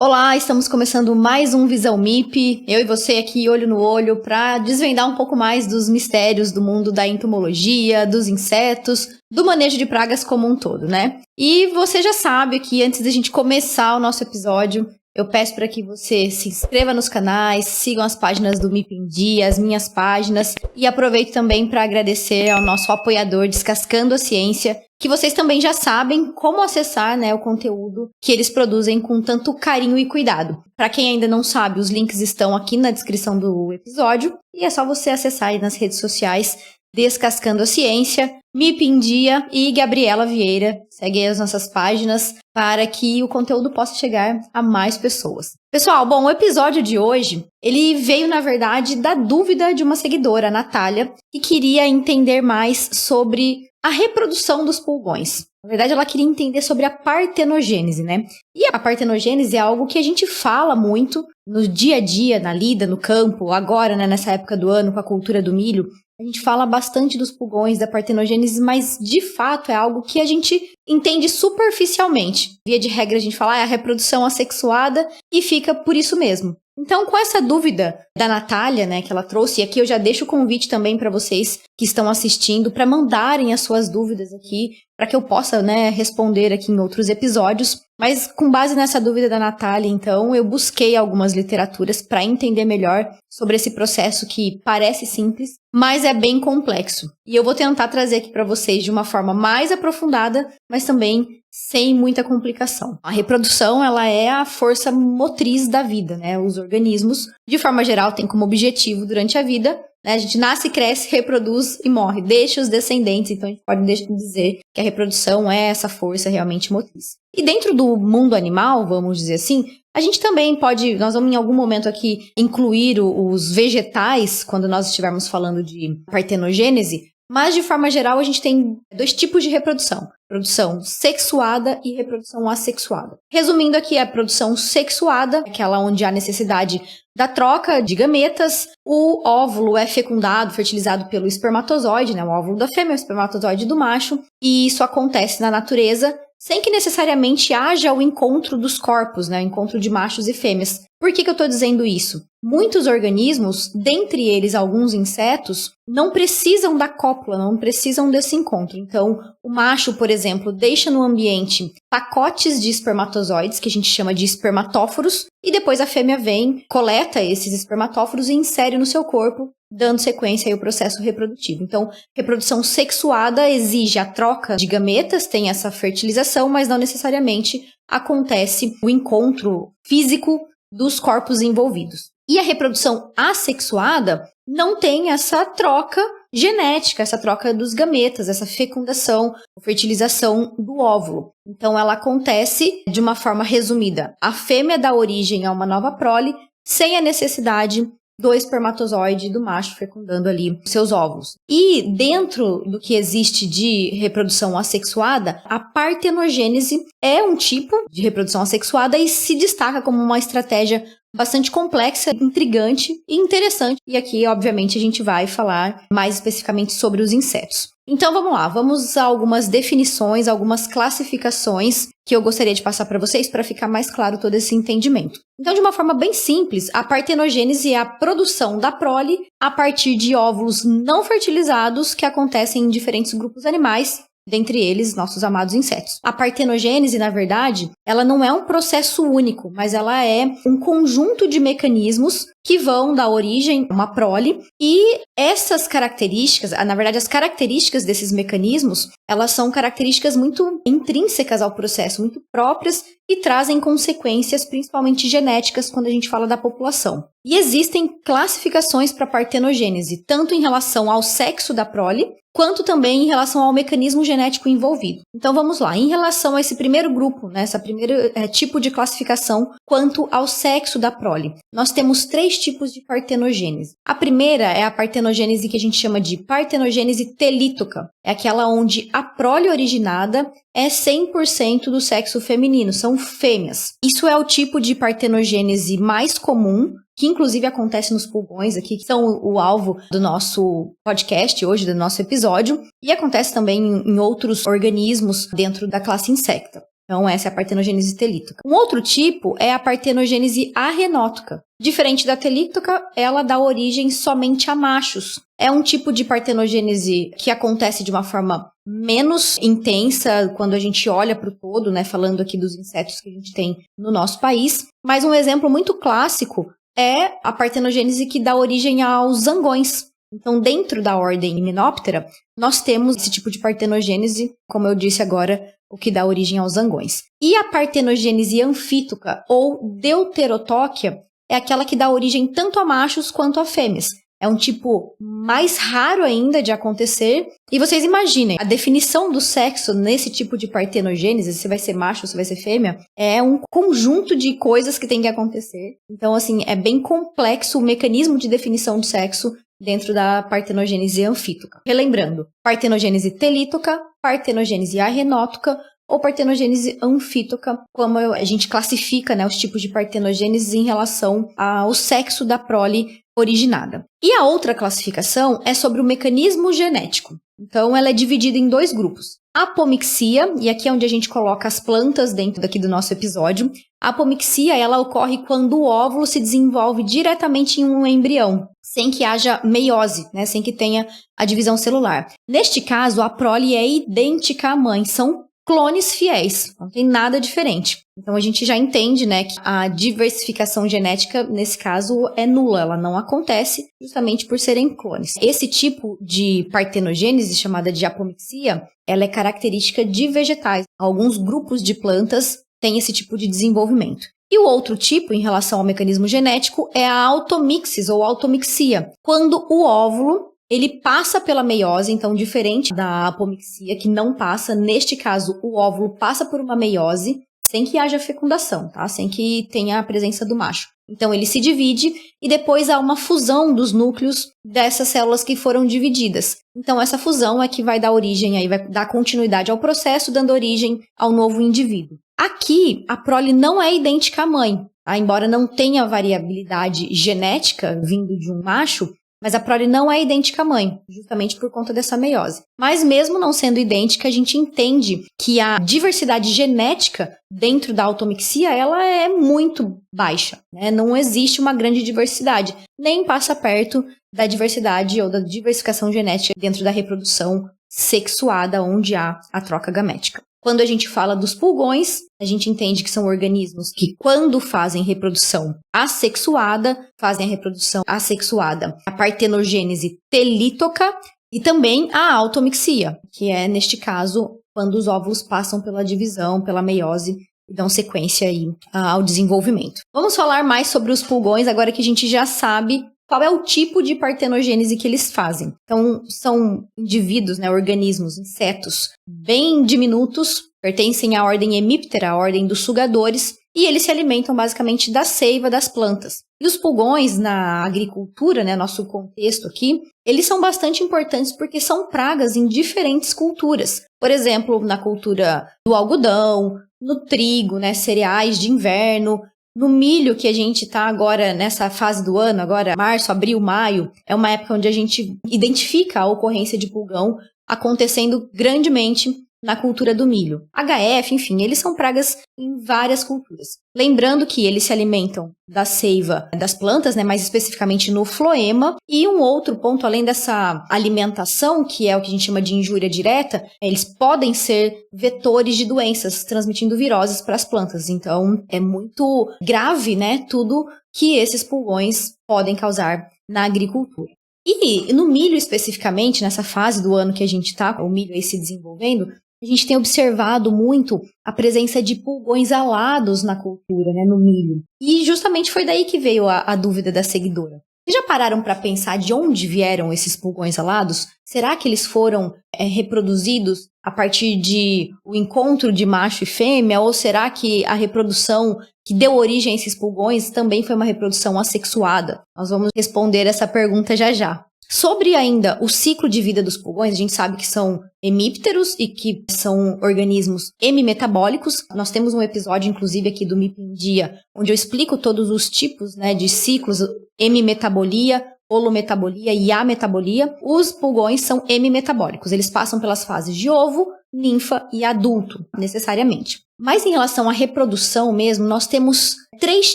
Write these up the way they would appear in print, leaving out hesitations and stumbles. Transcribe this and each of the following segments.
Olá, estamos começando mais um Visão MIP, eu e você aqui olho no olho para desvendar um pouco mais dos mistérios do mundo da entomologia, dos insetos, do manejo de pragas como um todo, né? E você já sabe que antes da gente começar o nosso episódio, eu peço para que você se inscreva nos canais, sigam as páginas do MIP em Dia, as minhas páginas, e aproveito também para agradecer ao nosso apoiador Descascando a Ciência, que vocês também já sabem como acessar, né, o conteúdo que eles produzem com tanto carinho e cuidado. Para quem ainda não sabe, os links estão aqui na descrição do episódio e é só você acessar aí nas redes sociais Descascando a Ciência, MIP em Dia e Gabriela Vieira. Segue aí as nossas páginas para que o conteúdo possa chegar a mais pessoas. Pessoal, bom, o episódio de hoje, ele veio, na verdade, da dúvida de uma seguidora, a Natália, que queria entender mais sobre a reprodução dos pulgões. Na verdade, ela queria entender sobre a partenogênese, né? E a partenogênese é algo que a gente fala muito no dia a dia, na lida, no campo, agora, né, nessa época do ano, com a cultura do milho. A gente fala bastante dos pulgões, da partenogênese, mas de fato é algo que a gente entende superficialmente. Via de regra, a gente fala, é a reprodução assexuada e fica por isso mesmo. Então, com essa dúvida da Natália, né, que ela trouxe, e aqui eu já deixo o convite também para vocês que estão assistindo, para mandarem as suas dúvidas aqui, para que eu possa, né, responder aqui em outros episódios. Mas com base nessa dúvida da Natália, então, eu busquei algumas literaturas para entender melhor sobre esse processo que parece simples, mas é bem complexo. E eu vou tentar trazer aqui para vocês de uma forma mais aprofundada, mas também sem muita complicação. A reprodução, ela é a força motriz da vida, né? Os organismos, de forma geral, têm como objetivo durante a vida, né? A gente nasce, cresce, reproduz e morre, deixa os descendentes. Então a gente pode dizer que a reprodução é essa força realmente motriz. E dentro do mundo animal, vamos dizer assim, a gente também pode, nós vamos em algum momento aqui incluir os vegetais, quando nós estivermos falando de partenogênese, mas de forma geral a gente tem dois tipos de reprodução. Reprodução sexuada e reprodução assexuada. Resumindo aqui, a produção sexuada, aquela onde há necessidade da troca de gametas, o óvulo é fecundado, fertilizado pelo espermatozoide, né, o óvulo da fêmea, o espermatozoide do macho, e isso acontece na natureza sem que necessariamente haja o encontro dos corpos, né, o encontro de machos e fêmeas. Por que eu estou dizendo isso? Muitos organismos, dentre eles alguns insetos, não precisam da cópula, não precisam desse encontro. Então, o macho, por exemplo, deixa no ambiente pacotes de espermatozoides, que a gente chama de espermatóforos, e depois a fêmea vem, coleta esses espermatóforos e insere no seu corpo, dando sequência ao processo reprodutivo. Então, reprodução sexuada exige a troca de gametas, tem essa fertilização, mas não necessariamente acontece o encontro físico dos corpos envolvidos. E a reprodução assexuada não tem essa troca genética, essa troca dos gametas, essa fecundação, fertilização do óvulo. Então, ela acontece de uma forma resumida. A fêmea dá origem a uma nova prole sem a necessidade do espermatozoide do macho fecundando ali seus óvulos. E dentro do que existe de reprodução assexuada, a partenogênese é um tipo de reprodução assexuada e se destaca como uma estratégia bastante complexa, intrigante e interessante. E aqui, obviamente, a gente vai falar mais especificamente sobre os insetos. Então, vamos lá. Vamos a algumas definições, algumas classificações que eu gostaria de passar para vocês para ficar mais claro todo esse entendimento. Então, de uma forma bem simples, a partenogênese é a produção da prole a partir de óvulos não fertilizados que acontecem em diferentes grupos animais, dentre eles, nossos amados insetos. A partenogênese, na verdade, ela não é um processo único, mas ela é um conjunto de mecanismos que vão dar origem a uma prole, e essas características, na verdade, as características desses mecanismos, elas são características muito intrínsecas ao processo, muito próprias e trazem consequências, principalmente genéticas, quando a gente fala da população. E existem classificações para partenogênese, tanto em relação ao sexo da prole, quanto também em relação ao mecanismo genético envolvido. Então vamos lá, em relação a esse primeiro grupo, né, esse primeiro tipo de classificação, quanto ao sexo da prole, nós temos 3 tipos de partenogênese. A primeira é a partenogênese que a gente chama de partenogênese telítoca, é aquela onde a prole originada é 100% do sexo feminino, são fêmeas. Isso é o tipo de partenogênese mais comum, que inclusive acontece nos pulgões aqui, que são o alvo do nosso podcast hoje, do nosso episódio, e acontece também em outros organismos dentro da classe Insecta. Então, essa é a partenogênese telítoca. Um outro tipo é a partenogênese arrenótica. Diferente da telítoca, ela dá origem somente a machos. É um tipo de partenogênese que acontece de uma forma menos intensa quando a gente olha para o todo, né? Falando aqui dos insetos que a gente tem no nosso país. Mas um exemplo muito clássico é a partenogênese que dá origem aos zangões. Então, dentro da ordem Hymenoptera, nós temos esse tipo de partenogênese, como eu disse agora, o que dá origem aos zangões. E a partenogênese anfítoca ou deuterotóquia é aquela que dá origem tanto a machos quanto a fêmeas. É um tipo mais raro ainda de acontecer. E vocês imaginem, a definição do sexo nesse tipo de partenogênese, se vai ser macho ou se vai ser fêmea, é um conjunto de coisas que tem que acontecer. Então, assim, é bem complexo o mecanismo de definição de sexo dentro da partenogênese anfítoca. Relembrando, partenogênese telítoca, partenogênese arrenótica ou partenogênese anfítoca, como a gente classifica, né, os tipos de partenogênese em relação ao sexo da prole originada. E a outra classificação é sobre o mecanismo genético. Então, ela é dividida em 2 grupos. Apomixia, e aqui é onde a gente coloca as plantas dentro daqui do nosso episódio. A apomixia, ela ocorre quando o óvulo se desenvolve diretamente em um embrião, sem que haja meiose, né, sem que tenha a divisão celular. Neste caso, a prole é idêntica à mãe, são clones fiéis, não tem nada diferente. Então a gente já entende, né, que a diversificação genética, nesse caso, é nula, ela não acontece justamente por serem clones. Esse tipo de partenogênese, chamada de apomixia, ela é característica de vegetais. Alguns grupos de plantas têm esse tipo de desenvolvimento. E o outro tipo, em relação ao mecanismo genético, é a automixis ou automixia, quando o óvulo ele passa pela meiose, então diferente da apomixia, que não passa. Neste caso, o óvulo passa por uma meiose sem que haja fecundação, tá? Sem que tenha a presença do macho. Então, ele se divide e depois há uma fusão dos núcleos dessas células que foram divididas. Então, essa fusão é que vai dar origem, aí vai dar continuidade ao processo, dando origem ao novo indivíduo. Aqui, a prole não é idêntica à mãe, tá? Embora não tenha variabilidade genética vindo de um macho, mas a prole não é idêntica à mãe, justamente por conta dessa meiose. Mas mesmo não sendo idêntica, a gente entende que a diversidade genética dentro da automixia, ela é muito baixa, né? Não existe uma grande diversidade, nem passa perto da diversidade ou da diversificação genética dentro da reprodução sexuada, onde há a troca gamética. Quando a gente fala dos pulgões, a gente entende que são organismos que, quando fazem reprodução assexuada, fazem a reprodução assexuada, a partenogênese telítoca e também a automixia, que é, neste caso, quando os óvulos passam pela divisão, pela meiose e dão sequência aí ao desenvolvimento. Vamos falar mais sobre os pulgões agora que a gente já sabe qual é o tipo de partenogênese que eles fazem. Então, são indivíduos, né, organismos, insetos bem diminutos, pertencem à ordem Hemiptera, a ordem dos sugadores, e eles se alimentam basicamente da seiva das plantas. E os pulgões na agricultura, né, nosso contexto aqui, eles são bastante importantes porque são pragas em diferentes culturas. Por exemplo, na cultura do algodão, no trigo, né, cereais de inverno, no milho, que a gente está agora nessa fase do ano, agora março, abril, maio, é uma época onde a gente identifica a ocorrência de pulgão acontecendo grandemente na cultura do milho. HF, enfim, eles são pragas em várias culturas. Lembrando que eles se alimentam da seiva das plantas, né, mais especificamente no floema. E um outro ponto, além dessa alimentação, que é o que a gente chama de injúria direta, eles podem ser vetores de doenças, transmitindo viroses para as plantas. Então, é muito grave, né, tudo que esses pulgões podem causar na agricultura. E no milho especificamente, nessa fase do ano que a gente está, o milho aí se desenvolvendo, a gente tem observado muito a presença de pulgões alados na cultura, né, no milho. E justamente foi daí que veio a dúvida da seguidora. Vocês já pararam para pensar de onde vieram esses pulgões alados? Será que eles foram reproduzidos a partir de o encontro de macho e fêmea? Ou será que a reprodução que deu origem a esses pulgões também foi uma reprodução assexuada? Nós vamos responder essa pergunta já já. Sobre ainda o ciclo de vida dos pulgões, a gente sabe que são hemípteros e que são organismos hemimetabólicos. Nós temos um episódio, inclusive, aqui do MIP em Dia, onde eu explico todos os tipos, né, de ciclos, hemimetabolia, holometabolia e ametabolia. Os pulgões são hemimetabólicos, eles passam pelas fases de ovo, ninfa e adulto, necessariamente. Mas em relação à reprodução mesmo, nós temos 3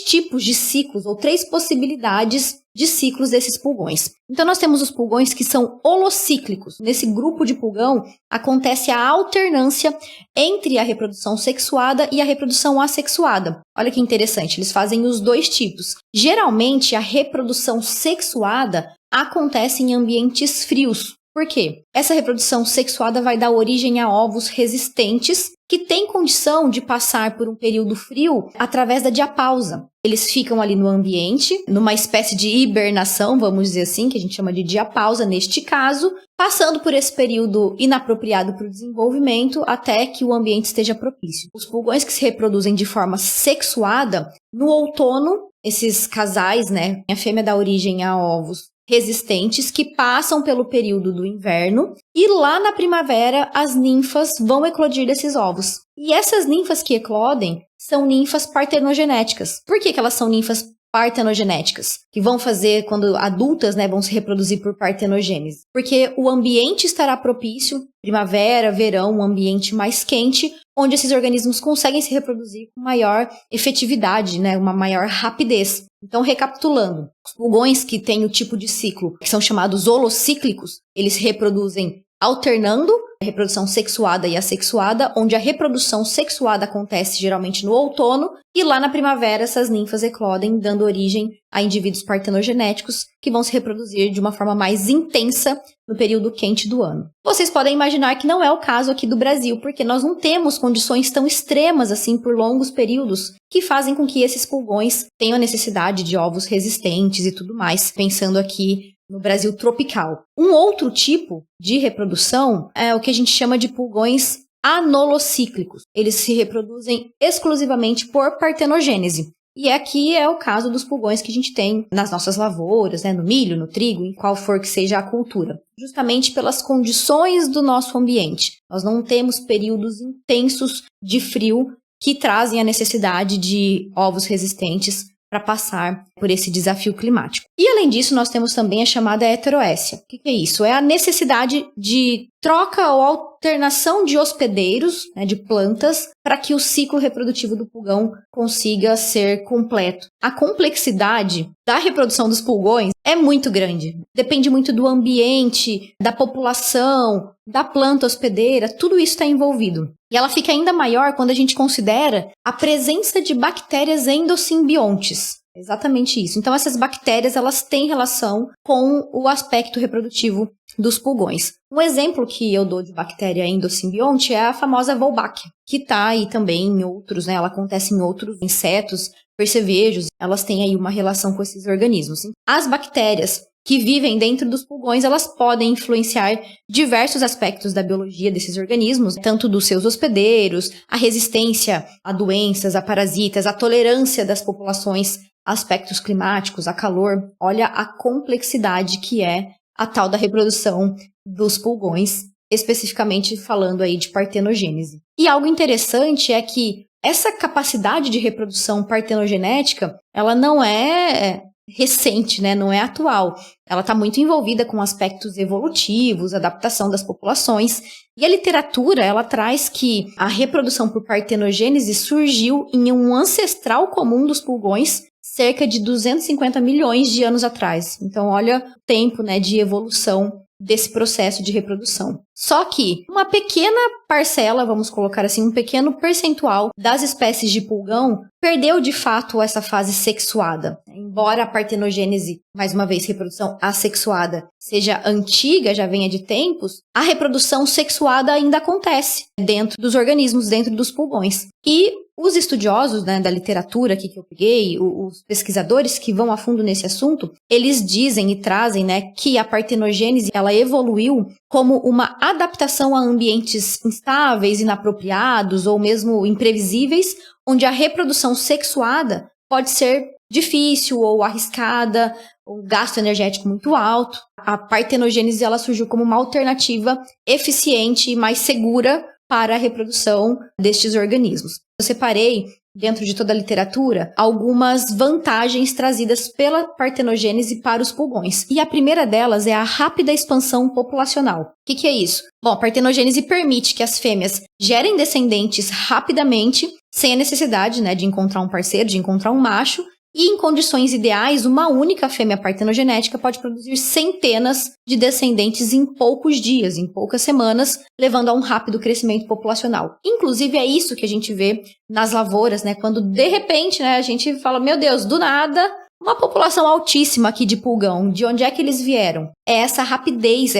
tipos de ciclos, ou 3 possibilidades de ciclos desses pulgões. Então nós temos os pulgões que são holocíclicos. Nesse grupo de pulgão acontece a alternância entre a reprodução sexuada e a reprodução assexuada. Olha que interessante, eles fazem os 2 tipos. Geralmente a reprodução sexuada acontece em ambientes frios. Por quê? Essa reprodução sexuada vai dar origem a ovos resistentes que têm condição de passar por um período frio através da diapausa. Eles ficam ali no ambiente, numa espécie de hibernação, vamos dizer assim, que a gente chama de diapausa neste caso, passando por esse período inapropriado para o desenvolvimento até que o ambiente esteja propício. Os pulgões que se reproduzem de forma sexuada, no outono, esses casais, né, a fêmea dá origem a ovos resistentes que passam pelo período do inverno e lá na primavera as ninfas vão eclodir desses ovos. E essas ninfas que eclodem são ninfas partenogenéticas. Por que elas são ninfas partenogenéticas? Que vão fazer, quando adultas, né, vão se reproduzir por partenogênese. Porque o ambiente estará propício, primavera, verão, um ambiente mais quente, onde esses organismos conseguem se reproduzir com maior efetividade, né, uma maior rapidez. Então, recapitulando, os pulgões que têm o tipo de ciclo, que são chamados holocíclicos, eles se reproduzem alternando a reprodução sexuada e assexuada, onde a reprodução sexuada acontece geralmente no outono, e lá na primavera essas ninfas eclodem, dando origem a indivíduos partenogenéticos que vão se reproduzir de uma forma mais intensa no período quente do ano. Vocês podem imaginar que não é o caso aqui do Brasil, porque nós não temos condições tão extremas assim por longos períodos que fazem com que esses pulgões tenham a necessidade de ovos resistentes e tudo mais, pensando aqui no Brasil tropical. Um outro tipo de reprodução é o que a gente chama de pulgões anolocíclicos. Eles se reproduzem exclusivamente por partenogênese. E aqui é o caso dos pulgões que a gente tem nas nossas lavouras, né, no milho, no trigo, em qual for que seja a cultura. Justamente pelas condições do nosso ambiente. Nós não temos períodos intensos de frio que trazem a necessidade de ovos resistentes para passar por esse desafio climático. E além disso, nós temos também a chamada heteroécia. O que é isso? É a necessidade de troca ou alternação de hospedeiros, né, de plantas, para que o ciclo reprodutivo do pulgão consiga ser completo. A complexidade da reprodução dos pulgões é muito grande. Depende muito do ambiente, da população, da planta hospedeira, tudo isso está envolvido. E ela fica ainda maior quando a gente considera a presença de bactérias endosimbiontes. Exatamente isso. Então, essas bactérias, elas têm relação com o aspecto reprodutivo dos pulgões. Um exemplo que eu dou de bactéria endosimbionte é a famosa Wolbachia, que está aí também em outros, né? Ela acontece em outros insetos, percevejos, elas têm aí uma relação com esses organismos. As bactérias que vivem dentro dos pulgões, elas podem influenciar diversos aspectos da biologia desses organismos, tanto dos seus hospedeiros, a resistência a doenças, a parasitas, a tolerância das populações a aspectos climáticos, a calor. Olha a complexidade que é a tal da reprodução dos pulgões, especificamente falando aí de partenogênese. E algo interessante é que essa capacidade de reprodução partenogenética, ela não é recente, né? Não é atual. Ela está muito envolvida com aspectos evolutivos, adaptação das populações. E a literatura, ela traz que a reprodução por partenogênese surgiu em um ancestral comum dos pulgões cerca de 250 milhões de anos atrás. Então, olha o tempo, né, de evolução desse processo de reprodução. Só que uma pequena parcela, vamos colocar assim, um pequeno percentual das espécies de pulgão perdeu de fato essa fase sexuada. Embora a partenogênese, mais uma vez, reprodução assexuada, seja antiga, já venha de tempos, a reprodução sexuada ainda acontece dentro dos organismos, dentro dos pulgões. E os estudiosos, né, da literatura aqui que eu peguei, os pesquisadores que vão a fundo nesse assunto, eles dizem e trazem, né, que a partenogênese ela evoluiu como uma adaptação a ambientes instáveis, inapropriados ou mesmo imprevisíveis, onde a reprodução sexuada pode ser difícil ou arriscada, ou gasto energético muito alto. A partenogênese ela surgiu como uma alternativa eficiente e mais segura para a reprodução destes organismos. Eu separei dentro de toda a literatura, algumas vantagens trazidas pela partenogênese para os pulgões. E a primeira delas é a rápida expansão populacional. O que é isso? Bom, a partenogênese permite que as fêmeas gerem descendentes rapidamente, sem a necessidade, né, de encontrar um parceiro, de encontrar um macho. E em condições ideais, uma única fêmea partenogenética pode produzir centenas de descendentes em poucos dias, em poucas semanas, levando a um rápido crescimento populacional. Inclusive, é isso que a gente vê nas lavouras, né? Quando, de repente, né, a gente fala, meu Deus, do nada, uma população altíssima aqui de pulgão. De onde é que eles vieram? É essa rapidez,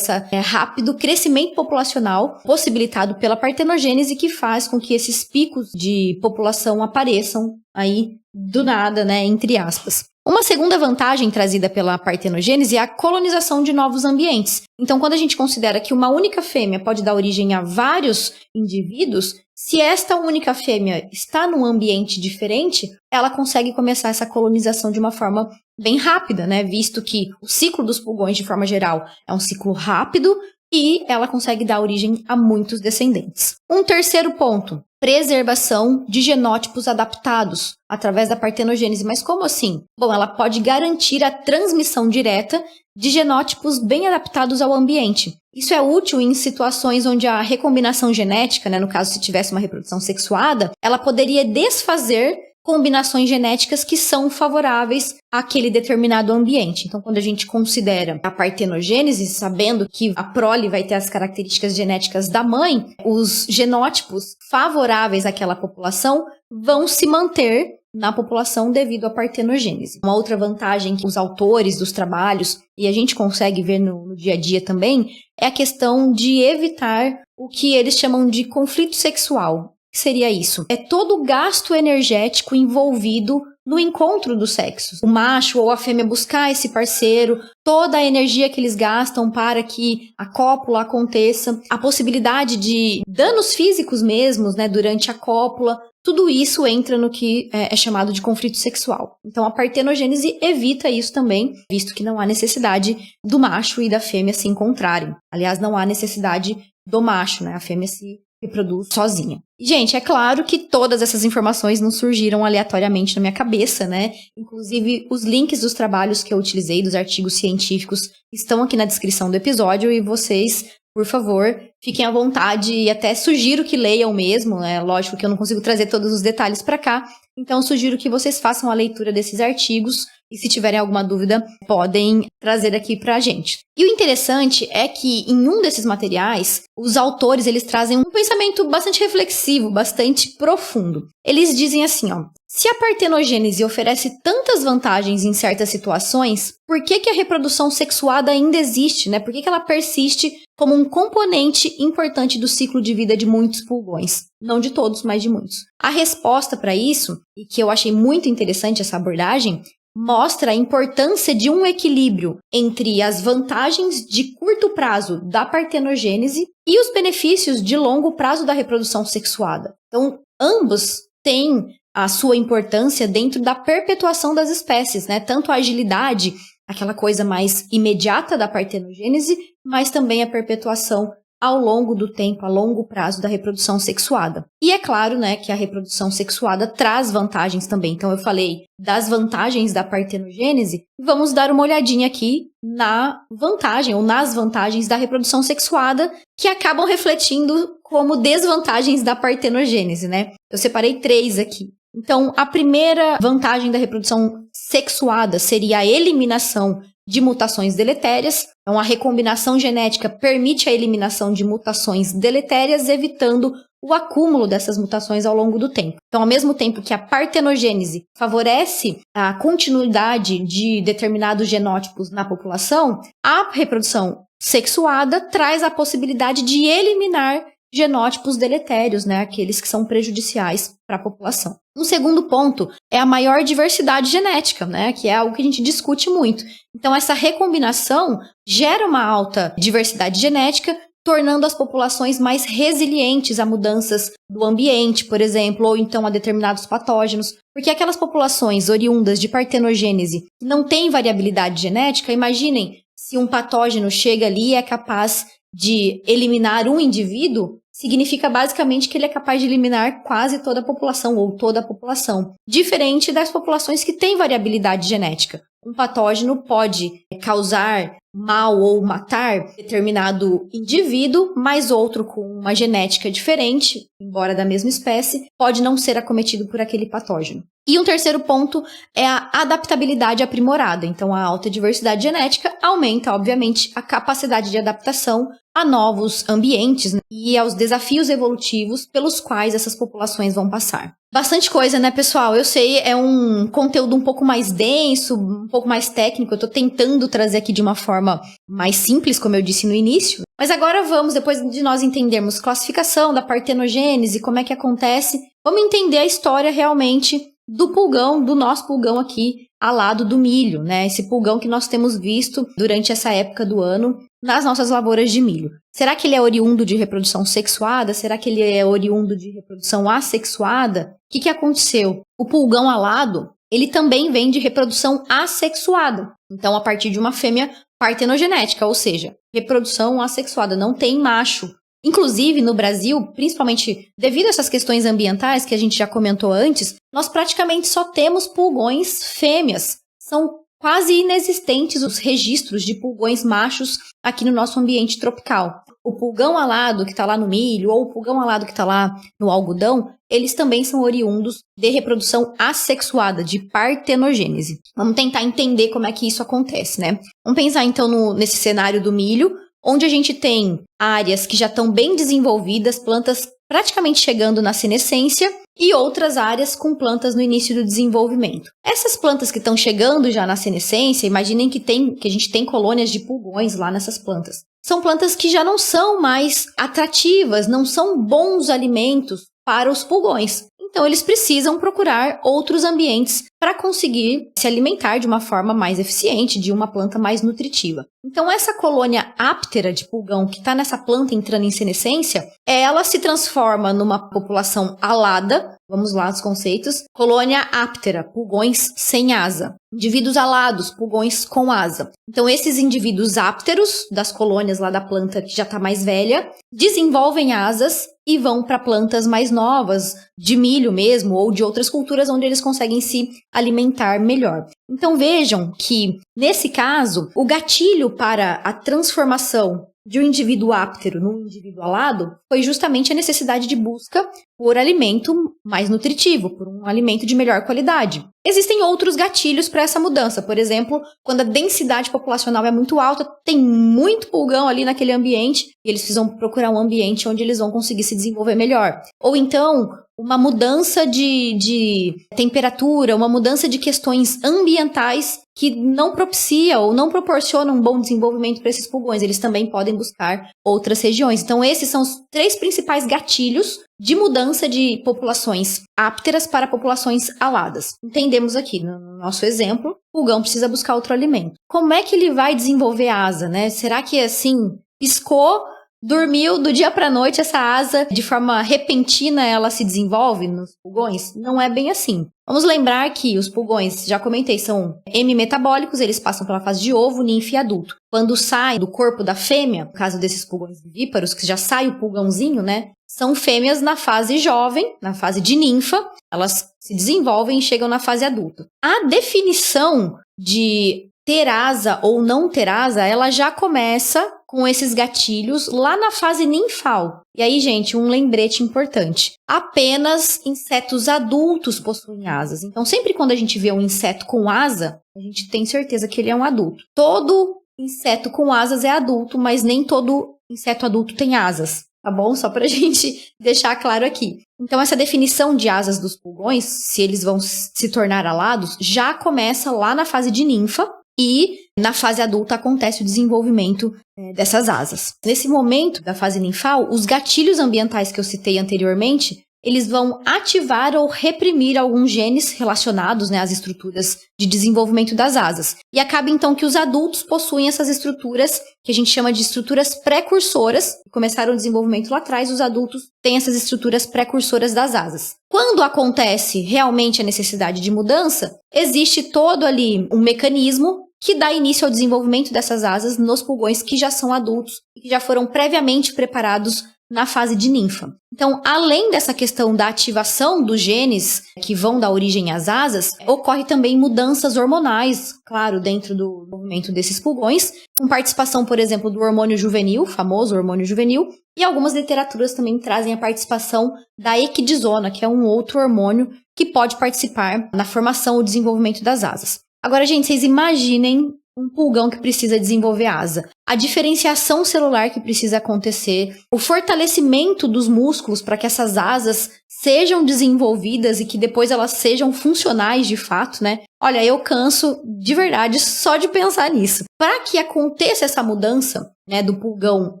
rápido crescimento populacional possibilitado pela partenogênese que faz com que esses picos de população apareçam aí do nada, né, entre aspas. Uma segunda vantagem trazida pela partenogênese é a colonização de novos ambientes. Então, quando a gente considera que uma única fêmea pode dar origem a vários indivíduos, se esta única fêmea está num ambiente diferente, ela consegue começar essa colonização de uma forma bem rápida, né? Visto que o ciclo dos pulgões, de forma geral, é um ciclo rápido e ela consegue dar origem a muitos descendentes. Um terceiro ponto, preservação de genótipos adaptados através da partenogênese. Mas como assim? Bom, ela pode garantir a transmissão direta de genótipos bem adaptados ao ambiente. Isso é útil em situações onde a recombinação genética, né, no caso se tivesse uma reprodução sexuada, ela poderia desfazer combinações genéticas que são favoráveis àquele determinado ambiente. Então, quando a gente considera a partenogênese, sabendo que a prole vai ter as características genéticas da mãe, os genótipos favoráveis àquela população vão se manter na população devido à partenogênese. Uma outra vantagem que os autores dos trabalhos, e a gente consegue ver no dia a dia também, é a questão de evitar o que eles chamam de conflito sexual. O que seria isso? É todo o gasto energético envolvido no encontro dos sexos. O macho ou a fêmea buscar esse parceiro, toda a energia que eles gastam para que a cópula aconteça, a possibilidade de danos físicos mesmos, né, durante a cópula, tudo isso entra no que é chamado de conflito sexual. Então, a partenogênese evita isso também, visto que não há necessidade do macho e da fêmea se encontrarem. Aliás, não há necessidade do macho, né? A fêmea se reproduz sozinha. Gente, é claro que todas essas informações não surgiram aleatoriamente na minha cabeça, né? Inclusive, os links dos trabalhos que eu utilizei, dos artigos científicos, estão aqui na descrição do episódio e vocês, por favor, fiquem à vontade e até sugiro que leiam mesmo, né? Lógico que eu não consigo trazer todos os detalhes para cá, então sugiro que vocês façam a leitura desses artigos e se tiverem alguma dúvida, podem trazer aqui pra gente. E o interessante é que em um desses materiais, os autores eles trazem um pensamento bastante reflexivo, bastante profundo. Eles dizem assim, ó: se a partenogênese oferece tantas vantagens em certas situações, por que a reprodução sexuada ainda existe, né? Por que ela persiste como um componente importante do ciclo de vida de muitos pulgões? Não de todos, mas de muitos. A resposta para isso, e que eu achei muito interessante essa abordagem, mostra a importância de um equilíbrio entre as vantagens de curto prazo da partenogênese e os benefícios de longo prazo da reprodução sexuada. Então, ambos têm a sua importância dentro da perpetuação das espécies, né? Tanto a agilidade, aquela coisa mais imediata da partenogênese, mas também a perpetuação ao longo do tempo, a longo prazo da reprodução sexuada. E é claro, né, que a reprodução sexuada traz vantagens também. Então, eu falei das vantagens da partenogênese, vamos dar uma olhadinha aqui na vantagem ou nas vantagens da reprodução sexuada que acabam refletindo como desvantagens da partenogênese, né? Eu separei 3 aqui. Então, a primeira vantagem da reprodução sexuada seria a eliminação de mutações deletérias. Então, a recombinação genética permite a eliminação de mutações deletérias, evitando o acúmulo dessas mutações ao longo do tempo. Então, ao mesmo tempo que a partenogênese favorece a continuidade de determinados genótipos na população, a reprodução sexuada traz a possibilidade de eliminar genótipos deletérios, né, aqueles que são prejudiciais para a população. Um segundo ponto é a maior diversidade genética, né, que é algo que a gente discute muito. Então, essa recombinação gera uma alta diversidade genética, tornando as populações mais resilientes a mudanças do ambiente, por exemplo, ou então a determinados patógenos, porque aquelas populações oriundas de partenogênese que não têm variabilidade genética, imaginem se um patógeno chega ali e é capaz de eliminar um indivíduo, significa basicamente que ele é capaz de eliminar quase toda a população ou toda a população, diferente das populações que têm variabilidade genética. Um patógeno pode causar mal ou matar determinado indivíduo, mas outro com uma genética diferente, embora da mesma espécie, pode não ser acometido por aquele patógeno. E um terceiro ponto é a adaptabilidade aprimorada. Então, a alta diversidade genética aumenta, obviamente, a capacidade de adaptação a novos ambientes, né, e aos desafios evolutivos pelos quais essas populações vão passar. Bastante coisa, né, pessoal? Eu sei, é um conteúdo um pouco mais denso, um pouco mais técnico. Eu tô tentando trazer aqui de uma forma mais simples, como eu disse no início. Mas agora vamos, depois de nós entendermos classificação da partenogênese, como é que acontece, vamos entender a história realmente do pulgão, do nosso pulgão aqui, ao lado do milho, né? Esse pulgão que nós temos visto durante essa época do ano nas nossas lavouras de milho. Será que ele é oriundo de reprodução sexuada? Será que ele é oriundo de reprodução assexuada? O que aconteceu? O pulgão alado, ele também vem de reprodução assexuada. Então, a partir de uma fêmea partenogenética, ou seja, reprodução assexuada, não tem macho. Inclusive, no Brasil, principalmente devido a essas questões ambientais que a gente já comentou antes, nós praticamente só temos pulgões fêmeas. São quase inexistentes os registros de pulgões machos aqui no nosso ambiente tropical. O pulgão alado que está lá no milho ou o pulgão alado que está lá no algodão, eles também são oriundos de reprodução assexuada, de partenogênese. Vamos tentar entender como é que isso acontece, né? Vamos pensar então nesse cenário do milho, onde a gente tem áreas que já estão bem desenvolvidas, plantas praticamente chegando na senescência, e outras áreas com plantas no início do desenvolvimento. Essas plantas que estão chegando já na senescência, imaginem que a gente tem colônias de pulgões lá nessas plantas. São plantas que já não são mais atrativas, não são bons alimentos para os pulgões. Então, eles precisam procurar outros ambientes para conseguir se alimentar de uma forma mais eficiente, de uma planta mais nutritiva. Então, essa colônia áptera de pulgão que está nessa planta entrando em senescência, ela se transforma numa população alada. Vamos lá os conceitos. Colônia áptera, pulgões sem asa. Indivíduos alados, pulgões com asa. Então, esses indivíduos ápteros das colônias lá da planta que já está mais velha, desenvolvem asas e vão para plantas mais novas, de milho mesmo, ou de outras culturas onde eles conseguem se alimentar melhor. Então vejam que, nesse caso, o gatilho para a transformação de um indivíduo áptero num indivíduo alado foi justamente a necessidade de busca por alimento mais nutritivo, por um alimento de melhor qualidade. Existem outros gatilhos para essa mudança. Por exemplo, quando a densidade populacional é muito alta, tem muito pulgão ali naquele ambiente e eles precisam procurar um ambiente onde eles vão conseguir se desenvolver melhor. Ou então, uma mudança de temperatura, uma mudança de questões ambientais que não propicia ou não proporciona um bom desenvolvimento para esses pulgões. Eles também podem buscar outras regiões. Então, esses são os 3 principais gatilhos de mudança de populações ápteras para populações aladas. Entendemos aqui, no nosso exemplo, o pulgão precisa buscar outro alimento. Como é que ele vai desenvolver a asa, né? Será que, assim, piscou, dormiu, do dia para a noite, essa asa, de forma repentina, ela se desenvolve nos pulgões? Não é bem assim. Vamos lembrar que os pulgões, já comentei, são hemimetabólicos, eles passam pela fase de ovo, ninfa e adulto. Quando sai do corpo da fêmea, no caso desses pulgões vivíparos, que já sai o pulgãozinho, né? São fêmeas na fase jovem, na fase de ninfa, elas se desenvolvem e chegam na fase adulta. A definição de ter asa ou não ter asa, ela já começa com esses gatilhos lá na fase ninfal. E aí, gente, um lembrete importante. Apenas insetos adultos possuem asas. Então, sempre quando a gente vê um inseto com asa, a gente tem certeza que ele é um adulto. Todo inseto com asas é adulto, mas nem todo inseto adulto tem asas. Tá bom? Só pra gente deixar claro aqui. Então, essa definição de asas dos pulgões, se eles vão se tornar alados, já começa lá na fase de ninfa e na fase adulta acontece o desenvolvimento dessas asas. Nesse momento da fase ninfal, os gatilhos ambientais que eu citei anteriormente, eles vão ativar ou reprimir alguns genes relacionados, né, às estruturas de desenvolvimento das asas. E acaba então que os adultos possuem essas estruturas que a gente chama de estruturas precursoras. Começaram o desenvolvimento lá atrás, os adultos têm essas estruturas precursoras das asas. Quando acontece realmente a necessidade de mudança, existe todo ali um mecanismo que dá início ao desenvolvimento dessas asas nos pulgões que já são adultos e que já foram previamente preparados na fase de ninfa. Então, além dessa questão da ativação dos genes que vão dar origem às asas, ocorre também mudanças hormonais, claro, dentro do movimento desses pulgões, com participação, por exemplo, do hormônio juvenil, famoso hormônio juvenil, e algumas literaturas também trazem a participação da equidizona, que é um outro hormônio que pode participar na formação ou desenvolvimento das asas. Agora, gente, vocês imaginem um pulgão que precisa desenvolver asa, a diferenciação celular que precisa acontecer, o fortalecimento dos músculos para que essas asas sejam desenvolvidas e que depois elas sejam funcionais de fato, né? Olha, eu canso de verdade só de pensar nisso. Para que aconteça essa mudança, né, do pulgão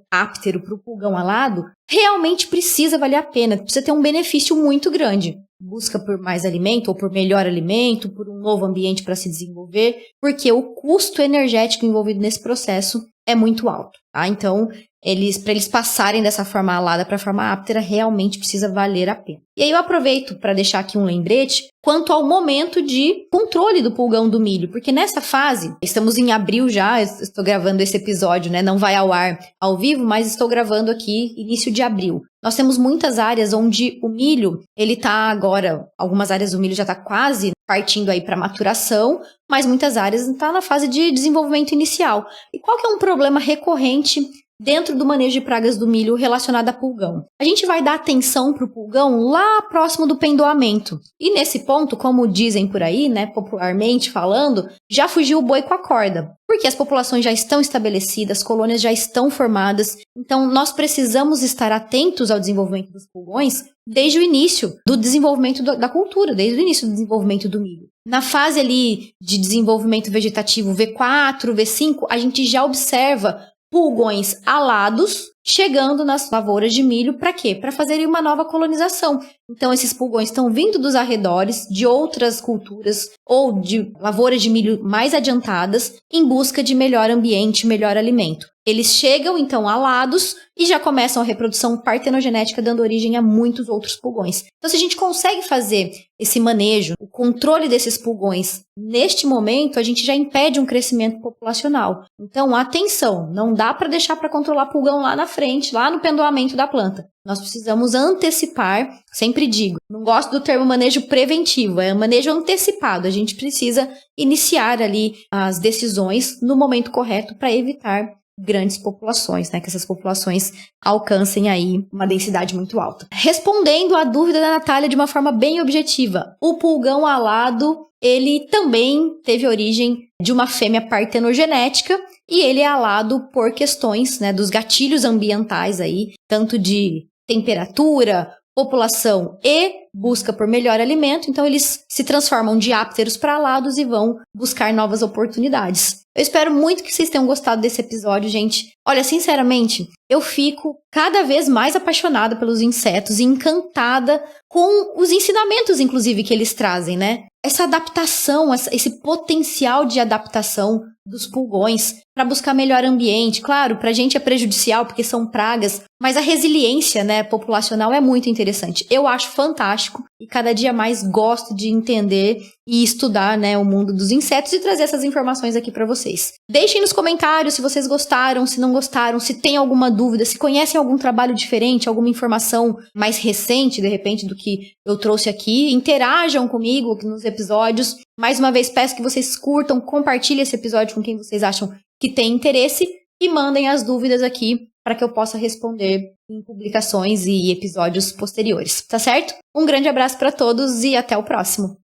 áptero para o pulgão alado, realmente precisa valer a pena, precisa ter um benefício muito grande. Busca por mais alimento ou por melhor alimento, por um novo ambiente para se desenvolver, porque o custo energético envolvido nesse processo é muito alto, tá? Então, para eles passarem dessa forma alada para a forma áptera, realmente precisa valer a pena. E aí eu aproveito para deixar aqui um lembrete quanto ao momento de controle do pulgão do milho, porque nessa fase, estamos em abril já, estou gravando esse episódio, né? Não vai ao ar ao vivo, mas estou gravando aqui início de abril. Nós temos muitas áreas onde o milho, ele está agora, algumas áreas do milho já está quase partindo aí para maturação, mas muitas áreas estão na fase de desenvolvimento inicial. E qual que é um problema recorrente dentro do manejo de pragas do milho relacionado a pulgão? A gente vai dar atenção para o pulgão lá próximo do pendoamento. E nesse ponto, como dizem por aí, né, popularmente falando, já fugiu o boi com a corda. Porque as populações já estão estabelecidas, as colônias já estão formadas. Então, nós precisamos estar atentos ao desenvolvimento dos pulgões desde o início do desenvolvimento da cultura, desde o início do desenvolvimento do milho. Na fase ali de desenvolvimento vegetativo V4, V5, a gente já observa pulgões alados chegando nas lavouras de milho. Para quê? Para fazerem uma nova colonização. Então, esses pulgões estão vindo dos arredores, de outras culturas ou de lavouras de milho mais adiantadas, em busca de melhor ambiente, melhor alimento. Eles chegam, então, alados e já começam a reprodução partenogenética, dando origem a muitos outros pulgões. Então, se a gente consegue fazer esse manejo, o controle desses pulgões neste momento, a gente já impede um crescimento populacional. Então, atenção, não dá para deixar para controlar pulgão lá na frente, lá no pendoamento da planta. Nós precisamos antecipar, sempre digo, não gosto do termo manejo preventivo, é manejo antecipado. A gente precisa iniciar ali as decisões no momento correto para evitar grandes populações, né? Que essas populações alcancem aí uma densidade muito alta. Respondendo à dúvida da Natália de uma forma bem objetiva, o pulgão alado, ele também teve origem de uma fêmea partenogenética e ele é alado por questões, né, dos gatilhos ambientais aí, tanto de temperatura, população e busca por melhor alimento, então eles se transformam de ápteros para alados e vão buscar novas oportunidades. Eu espero muito que vocês tenham gostado desse episódio, gente. Olha, sinceramente, eu fico cada vez mais apaixonada pelos insetos e encantada com os ensinamentos, inclusive, que eles trazem, né? Essa adaptação, esse potencial de adaptação dos pulgões para buscar melhor ambiente. Claro, para a gente é prejudicial porque são pragas, mas a resiliência, né, populacional é muito interessante. Eu acho fantástico e cada dia mais gosto de entender e estudar, né, o mundo dos insetos e trazer essas informações aqui para vocês. Deixem nos comentários se vocês gostaram, se não gostaram, se tem alguma dúvida, se conhecem algum trabalho diferente, alguma informação mais recente, de repente, do que eu trouxe aqui. Interajam comigo aqui nos episódios. Mais uma vez, peço que vocês curtam, compartilhem esse episódio com quem vocês acham que tem interesse e mandem as dúvidas aqui para que eu possa responder em publicações e episódios posteriores, tá certo? Um grande abraço para todos e até o próximo!